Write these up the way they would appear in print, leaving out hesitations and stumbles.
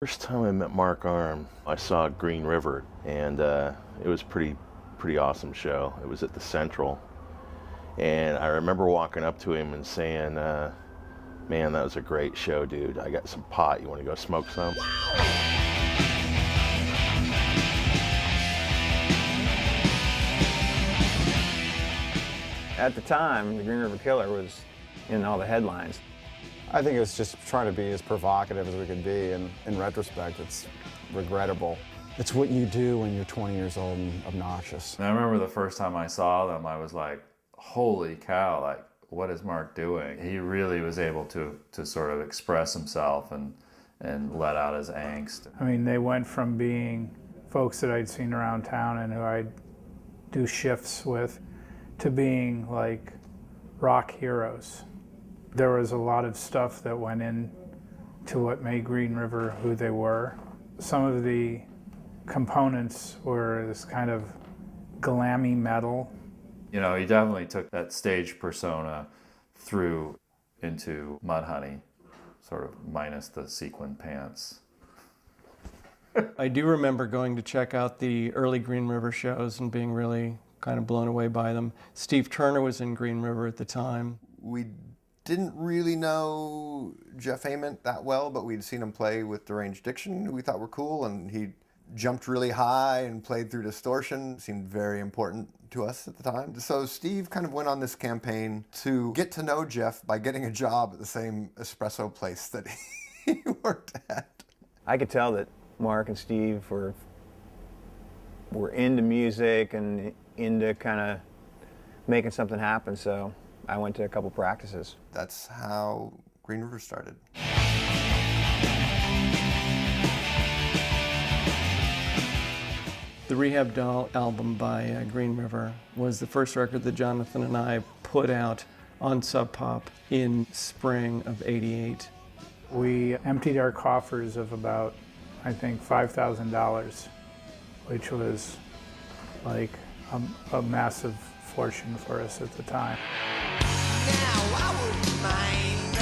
First time I met Mark Arm, I saw Green River, and it was pretty awesome show. It was at the Central, and I remember walking up to him and saying, "Man, that was a great show, dude. I got some pot. You want to go smoke some?" At the time, the Green River Killer was in all the headlines. I think it was just trying to be as provocative as we could be, and in retrospect, it's regrettable. It's what you do when you're 20 years old and obnoxious. And I remember the first time I saw them, I was like, holy cow, like, what is Mark doing? He really was able to sort of express himself and let out his angst. I mean, they went from being folks that I'd seen around town and who I'd do shifts with to being like rock heroes. There was a lot of stuff that went into what made Green River who they were. Some of the components were this kind of glammy metal. You know, he definitely took that stage persona through into Mudhoney, sort of minus the sequin pants. I do remember going to check out the early Green River shows and being really kind of blown away by them. Steve Turner was in Green River at the time. We didn't really know Jeff Ament that well, but we'd seen him play with Deranged Diction, who we thought were cool, and he jumped really high and played through distortion. Seemed very important to us at the time. So Steve kind of went on this campaign to get to know Jeff by getting a job at the same espresso place that he worked at. I could tell that Mark and Steve were into music and into kind of making something happen, so I went to a couple practices. That's how Green River started. The Rehab Doll album by Green River was the first record that Jonathan and I put out on Sub Pop in spring of '88. We emptied our coffers of about, I think, $5,000, which was like a massive fortune for us at the time. Now I wouldn't mind.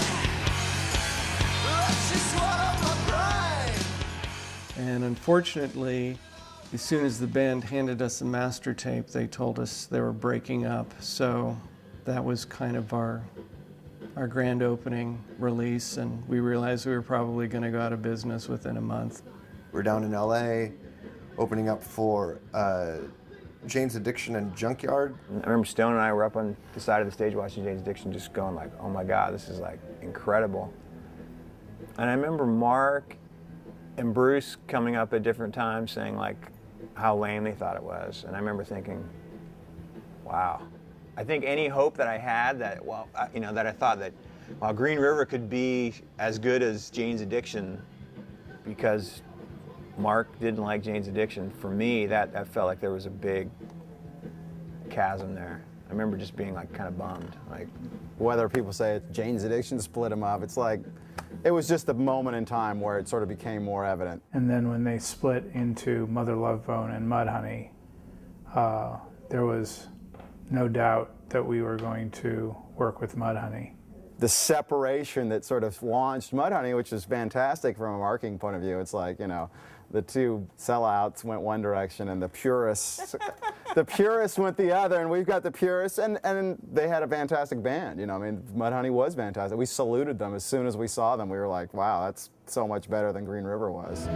Let's just swallow my pride. And unfortunately, as soon as the band handed us a master tape, they told us they were breaking up. So that was kind of our grand opening release, and we realized we were probably going to go out of business within a month. We're down in LA, opening up for Jane's Addiction and Junkyard. I remember Stone and I were up on the side of the stage watching Jane's Addiction, just going like, oh my God, this is like incredible. And I remember Mark and Bruce coming up at different times saying like how lame they thought it was. And I remember thinking, wow. I think any hope that I had that, well, that I thought that, well, Green River could be as good as Jane's Addiction because Mark didn't like Jane's Addiction. For me, that felt like there was a big chasm there. I remember just being like kind of bummed. Like, Whether people say it's Jane's Addiction split them up, it's like, it was just a moment in time where it sort of became more evident. And then when they split into Mother Love Bone and Mudhoney, there was no doubt that we were going to work with Mudhoney. The separation that sort of launched Mudhoney, which is fantastic from a marketing point of view. It's like, the two sellouts went one direction and the purists went the other, and we've got the purists, and they had a fantastic band. Mudhoney was fantastic. We saluted them as soon as we saw them. We were like, wow, that's so much better than Green River was.